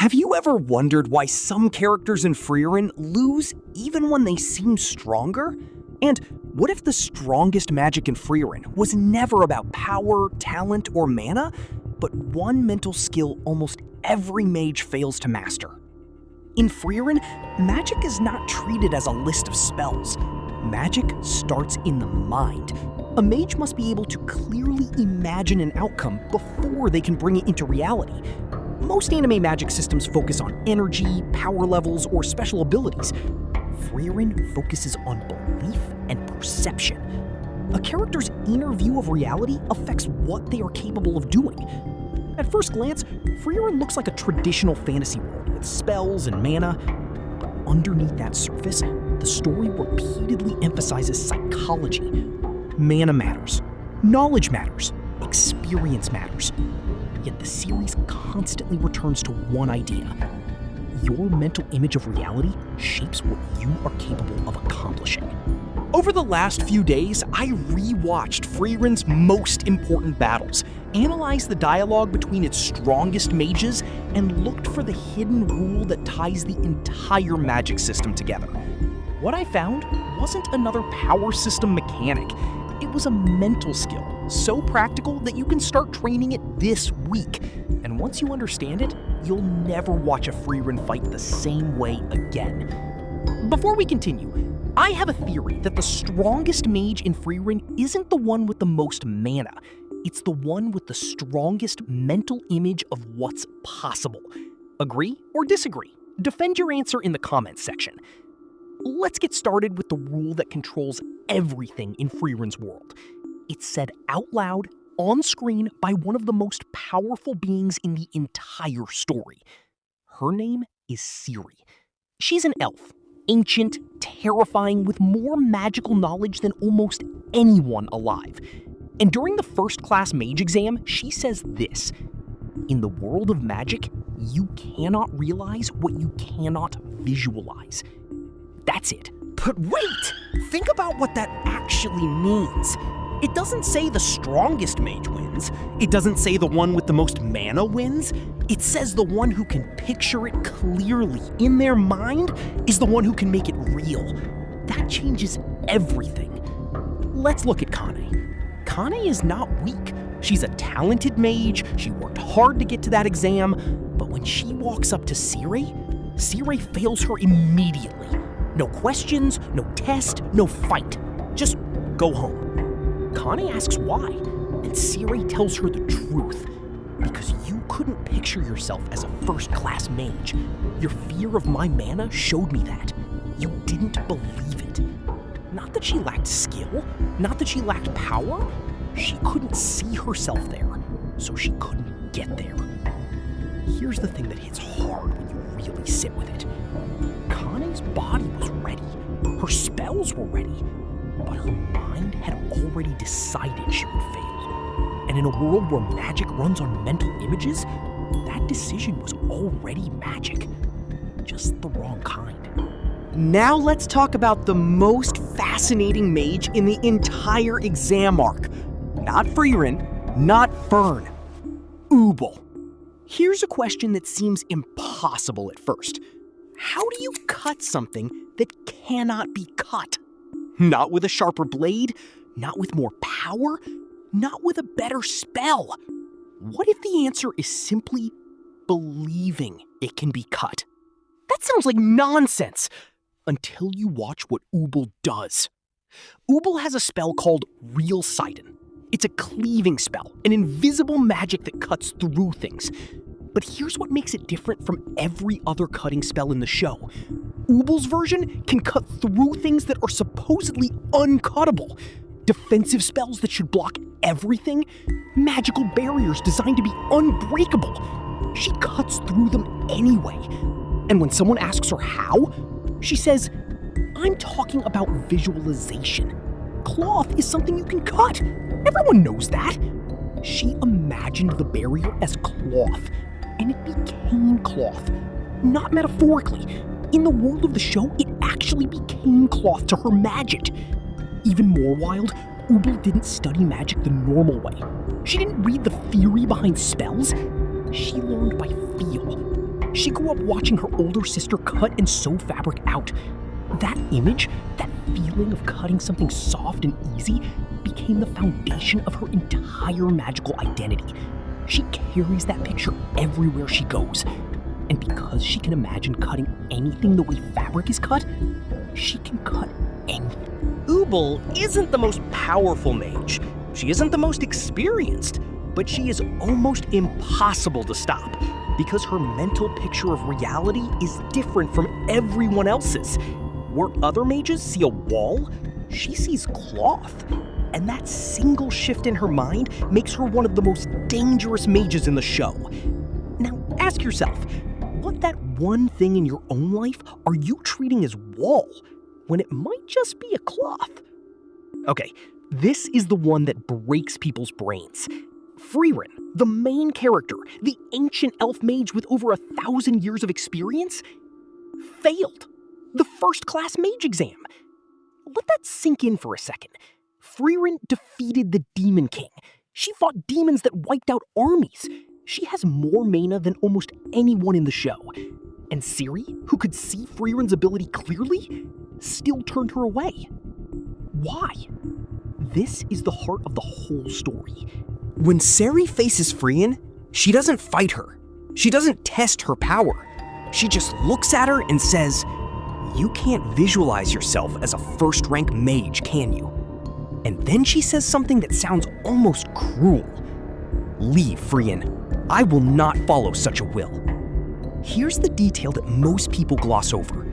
Have you ever wondered why some characters in Frieren lose even when they seem stronger? And what if the strongest magic in Frieren was never about power, talent, or mana, but one mental skill almost every mage fails to master? In Frieren, magic is not treated as a list of spells. Magic starts in the mind. A mage must be able to clearly imagine an outcome before they can bring it into reality. Most anime magic systems focus on energy, power levels, or special abilities. Frieren focuses on belief and perception. A character's inner view of reality affects what they are capable of doing. At first glance, Frieren looks like a traditional fantasy world with spells and mana. But underneath that surface, the story repeatedly emphasizes psychology. Mana matters, knowledge matters, experience matters. Yet the series constantly returns to one idea. Your mental image of reality shapes what you are capable of accomplishing. Over the last few days, I re-watched Frieren's most important battles, analyzed the dialogue between its strongest mages, and looked for the hidden rule that ties the entire magic system together. What I found wasn't another power system mechanic. It was a mental skill, so practical that you can start training it this week. And once you understand it, you'll never watch a Frieren fight the same way again. Before we continue, I have a theory that the strongest mage in Frieren isn't the one with the most mana. It's the one with the strongest mental image of what's possible. Agree or disagree? Defend your answer in the comments section. Let's get started with the rule that controls everything in Frieren's world. It's said out loud, on screen, by one of the most powerful beings in the entire story. Her name is Serie. She's an elf, ancient, terrifying, with more magical knowledge than almost anyone alive. And during the first-class mage exam, she says this: "In the world of magic, you cannot realize what you cannot visualize." That's it. But wait! Think about what that actually means. It doesn't say the strongest mage wins. It doesn't say the one with the most mana wins. It says the one who can picture it clearly in their mind is the one who can make it real. That changes everything. Let's look at Kanne. Kanne is not weak. She's a talented mage. She worked hard to get to that exam. But when she walks up to Serie, Serie fails her immediately. No questions, no test, no fight. Just go home. Kanne asks why, and Serie tells her the truth. Because you couldn't picture yourself as a first-class mage. Your fear of my mana showed me that. You didn't believe it. Not that she lacked skill, not that she lacked power. She couldn't see herself there, so she couldn't get there. Here's the thing that hits hard when you really sit with it. Kanne's body was ready. Her spells were ready. But her mind had already decided she would fail. And in a world where magic runs on mental images, that decision was already magic. Just the wrong kind. Now let's talk about the most fascinating mage in the entire exam arc. Not Frieren, not Fern. Übel. Here's a question that seems impossible at first. How do you cut something that cannot be cut? Not with a sharper blade, not with more power, not with a better spell. What if the answer is simply believing it can be cut? That sounds like nonsense, until you watch what Übel does. Übel has a spell called Real Sighten. It's a cleaving spell, an invisible magic that cuts through things. But here's what makes it different from every other cutting spell in the show. Übel's version can cut through things that are supposedly uncuttable. Defensive spells that should block everything. Magical barriers designed to be unbreakable. She cuts through them anyway. And when someone asks her how, she says, "I'm talking about visualization. Cloth is something you can cut. Everyone knows that." She imagined the barrier as cloth, and it became cloth. Not metaphorically. In the world of the show, it actually became cloth to her magic. Even more wild, Übel didn't study magic the normal way. She didn't read the theory behind spells. She learned by feel. She grew up watching her older sister cut and sew fabric out. That image, that feeling of cutting something soft and easy, became the foundation of her entire magical identity. She carries that picture everywhere she goes. And because she can imagine cutting anything the way fabric is cut, she can cut anything. Übel isn't the most powerful mage. She isn't the most experienced, but she is almost impossible to stop because her mental picture of reality is different from everyone else's. Where other mages see a wall, she sees cloth. And that single shift in her mind makes her one of the most dangerous mages in the show. Now, ask yourself, what that one thing in your own life are you treating as wall when it might just be a cloth? Okay, this is the one that breaks people's brains. Frieren, the main character, the ancient elf mage with over 1,000 years of experience, failed the first-class mage exam. Let that sink in for a second. Frieren defeated the Demon King. She fought demons that wiped out armies. She has more mana than almost anyone in the show. And Serie, who could see Frieren's ability clearly, still turned her away. Why? This is the heart of the whole story. When Serie faces Frieren, she doesn't fight her. She doesn't test her power. She just looks at her and says, "You can't visualize yourself as a first-rank mage, can you?" And then she says something that sounds almost cruel. "Leave, Frieren. I will not follow such a will." Here's the detail that most people gloss over.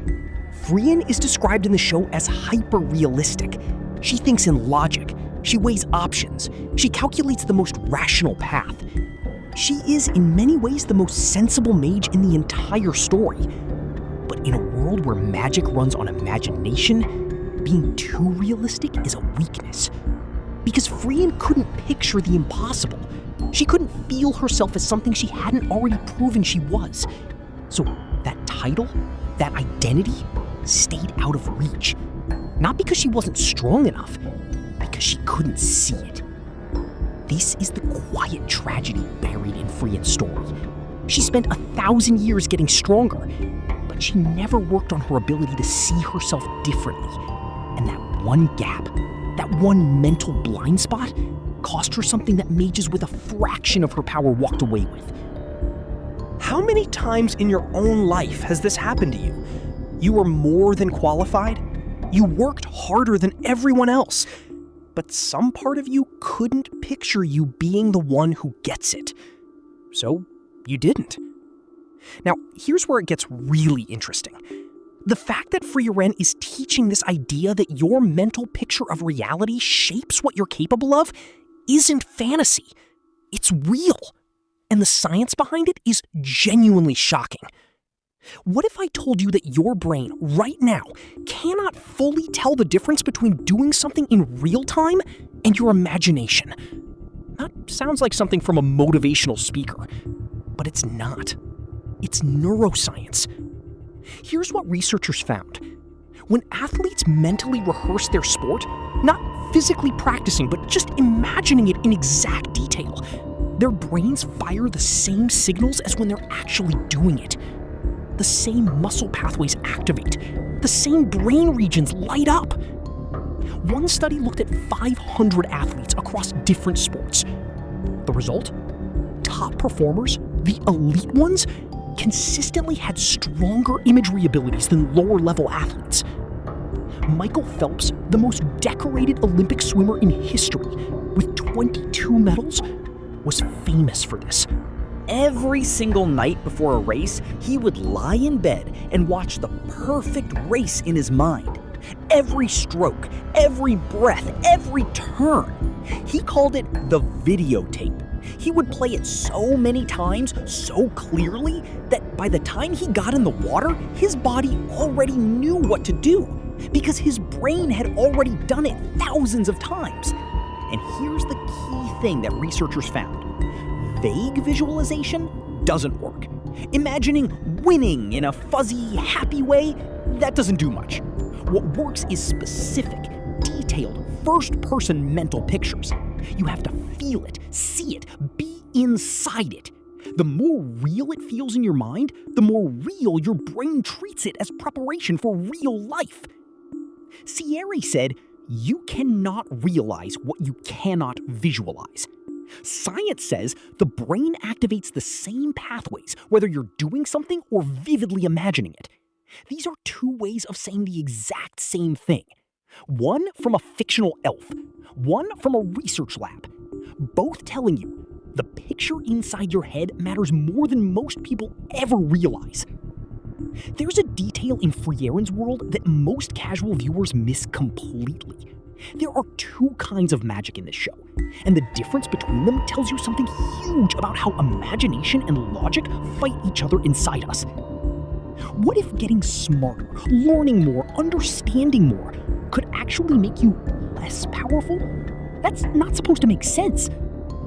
Frieren is described in the show as hyper-realistic. She thinks in logic. She weighs options. She calculates the most rational path. She is, in many ways, the most sensible mage in the entire story. But in a world where magic runs on imagination, being too realistic is a weakness. Because Frieren couldn't picture the impossible. She couldn't feel herself as something she hadn't already proven she was. So that title, that identity, stayed out of reach. Not because she wasn't strong enough, because she couldn't see it. This is the quiet tragedy buried in Frieren's story. She spent 1,000 years getting stronger, but she never worked on her ability to see herself differently. And that one gap, that one mental blind spot, cost her something that mages with a fraction of her power walked away with. How many times in your own life has this happened to you? You were more than qualified. You worked harder than everyone else. But some part of you couldn't picture you being the one who gets it. So you didn't. Now, here's where it gets really interesting. The fact that Frieren is teaching this idea that your mental picture of reality shapes what you're capable of isn't fantasy. It's real. And the science behind it is genuinely shocking. What if I told you that your brain, right now, cannot fully tell the difference between doing something in real time and your imagination? That sounds like something from a motivational speaker, but it's not. It's neuroscience. Here's what researchers found. When athletes mentally rehearse their sport, not physically practicing, but just imagining it in exact detail, their brains fire the same signals as when they're actually doing it. The same muscle pathways activate. The same brain regions light up. One study looked at 500 athletes across different sports. The result? Top performers, the elite ones, consistently had stronger imagery abilities than lower-level athletes. Michael Phelps, the most decorated Olympic swimmer in history, with 22 medals, was famous for this. Every single night before a race, he would lie in bed and watch the perfect race in his mind. Every stroke, every breath, every turn. He called it the videotape. He would play it so many times, so clearly, that by the time he got in the water, his body already knew what to do, because his brain had already done it thousands of times. And here's the key thing that researchers found. Vague visualization doesn't work. Imagining winning in a fuzzy, happy way, that doesn't do much. What works is specific, detailed, first-person mental pictures. You have to feel it, see it, be inside it. The more real it feels in your mind, the more real your brain treats it as preparation for real life. Serie said, "You cannot realize what you cannot visualize." Science says the brain activates the same pathways whether you're doing something or vividly imagining it. These are two ways of saying the exact same thing. One from a fictional elf, one from a research lab. Both telling you the picture inside your head matters more than most people ever realize. There's a detail in Frieren's world that most casual viewers miss completely. There are two kinds of magic in this show, and the difference between them tells you something huge about how imagination and logic fight each other inside us. What if getting smarter, learning more, understanding more could actually make you less powerful? That's not supposed to make sense,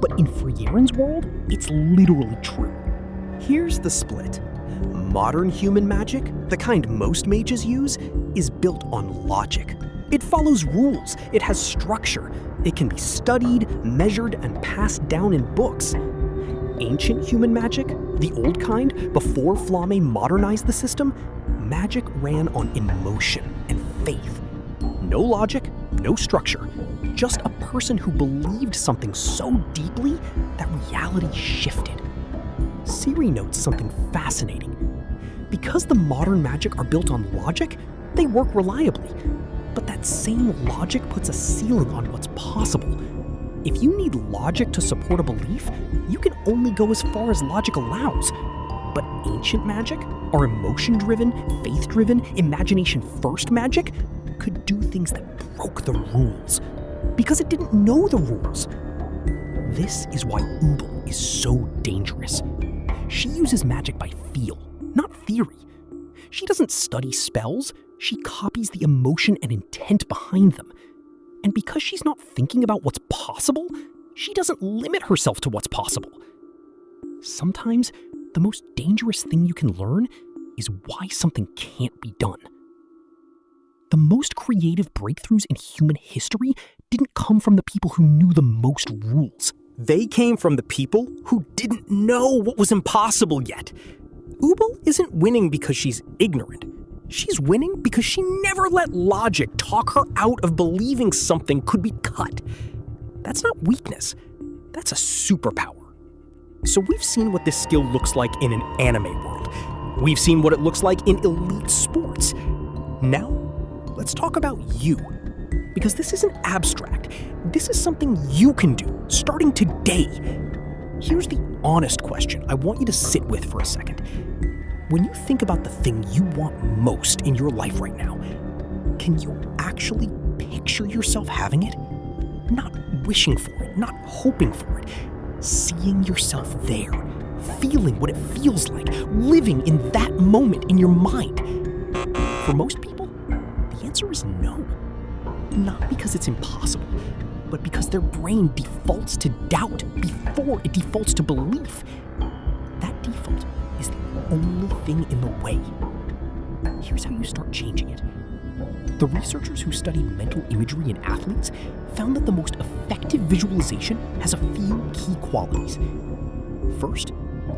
but in Frieren's world, it's literally true. Here's the split. Modern human magic, the kind most mages use, is built on logic. It follows rules, it has structure, it can be studied, measured, and passed down in books. Ancient human magic, the old kind, before Flamme modernized the system, magic ran on emotion and faith. No logic, no structure, just a person who believed something so deeply that reality shifted. Serie notes something fascinating. Because the modern magic are built on logic, they work reliably. But that same logic puts a ceiling on what's possible. If you need logic to support a belief, you can only go as far as logic allows. But ancient magic, our emotion-driven, faith-driven, imagination-first magic, could do things that broke the rules. Because it didn't know the rules. This is why Übel is so dangerous. She uses magic by feel, not theory. She doesn't study spells, she copies the emotion and intent behind them. And because she's not thinking about what's possible, she doesn't limit herself to what's possible. Sometimes, the most dangerous thing you can learn is why something can't be done. The most creative breakthroughs in human history didn't come from the people who knew the most rules. They came from the people who didn't know what was impossible yet. Übel isn't winning because she's ignorant. She's winning because she never let logic talk her out of believing something could be cut. That's not weakness. That's a superpower. So we've seen what this skill looks like in an anime world. We've seen what it looks like in elite sports. Now, let's talk about you. Because this isn't abstract. This is something you can do, starting today. Here's the honest question I want you to sit with for a second. When you think about the thing you want most in your life right now, can you actually picture yourself having it? Not wishing for it, not hoping for it. Seeing yourself there, feeling what it feels like, living in that moment in your mind. For most people, the answer is no. Not because it's impossible, but because their brain defaults to doubt before it defaults to belief. That default is the only thing in the way. Here's how you start changing it. The researchers who studied mental imagery in athletes found that the most effective visualization has a few key qualities. First,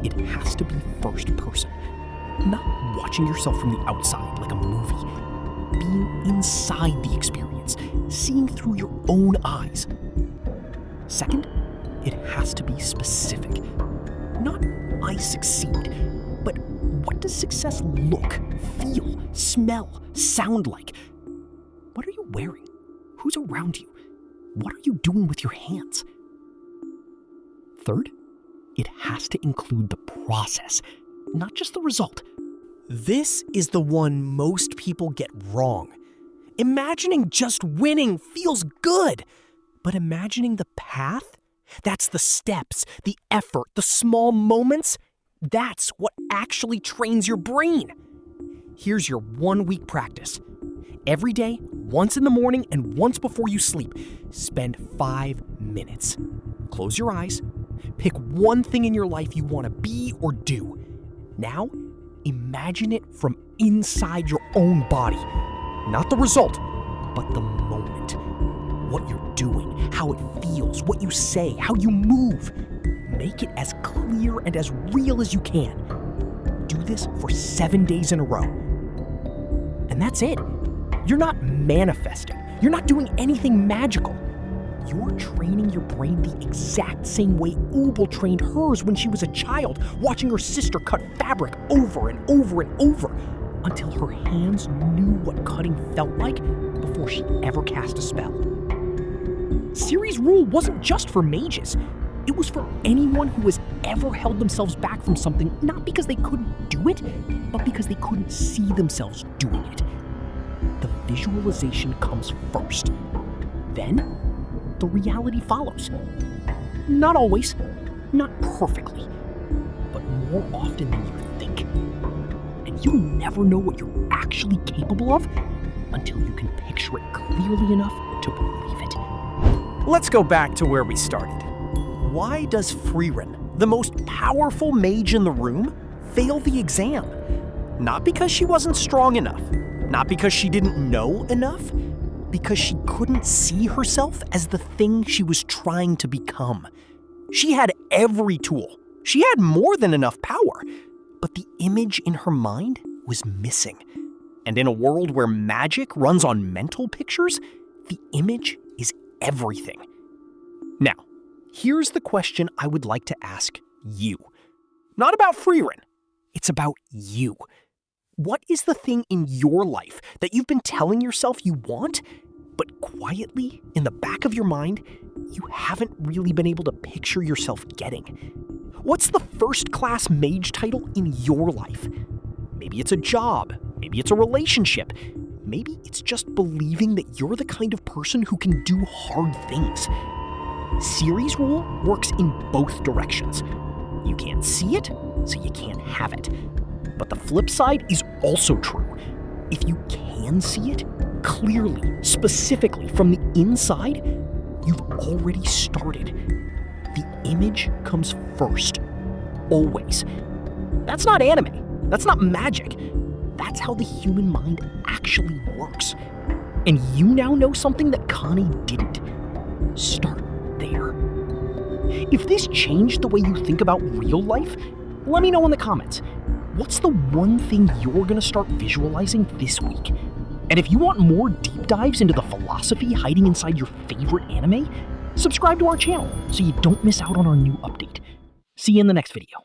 it has to be first person, not watching yourself from the outside like a movie. Being inside the experience, seeing through your own eyes. Second, it has to be specific. Not I succeed, but what does success look, feel, smell, sound like? What are you wearing? Who's around you? What are you doing with your hands? Third, it has to include the process, not just the result. This is the one most people get wrong. Imagining just winning feels good, but imagining the path? That's the steps, the effort, the small moments. That's what actually trains your brain. Here's your 1 week practice. Every day, once in the morning and once before you sleep, spend 5 minutes. Close your eyes. Pick one thing in your life you want to be or do. Now, imagine it from inside your own body. Not the result, but the moment. What you're doing, how it feels, what you say, how you move. make it as clear and as real as you can. Do this for 7 days in a row. And that's it. You're not manifesting. You're not doing anything magical. You're training your brain the exact same way Übel trained hers when she was a child, watching her sister cut fabric over and over and over until her hands knew what cutting felt like before she ever cast a spell. Serie's rule wasn't just for mages. It was for anyone who has ever held themselves back from something, not because they couldn't do it, but because they couldn't see themselves doing it. The visualization comes first. Then, the reality follows. Not always, not perfectly, but more often than you think. And you'll never know what you're actually capable of until you can picture it clearly enough to believe it. Let's go back to where we started. Why does Frieren, the most powerful mage in the room, fail the exam? Not because she wasn't strong enough, not because she didn't know enough, because she couldn't see herself as the thing she was trying to become. She had every tool. She had more than enough power, but the image in her mind was missing. And in a world where magic runs on mental pictures, the image is everything. Now, here's the question I would like to ask you. Not about Frieren. It's about you. What is the thing in your life that you've been telling yourself you want, but quietly, in the back of your mind, you haven't really been able to picture yourself getting? What's the first-class mage title in your life? Maybe it's a job. Maybe it's a relationship. Maybe it's just believing that you're the kind of person who can do hard things. Serie's rule works in both directions. You can't see it, so you can't have it. But the flip side is also true. If you can see it, clearly, specifically from the inside, you've already started. The image comes first. Always. That's not anime. That's not magic. That's how the human mind actually works. And you now know something that Kanne didn't. Start there. If this changed the way you think about real life, let me know in the comments. What's the one thing you're gonna start visualizing this week? And if you want more deep dives into the philosophy hiding inside your favorite anime, subscribe to our channel so you don't miss out on our new update. See you in the next video.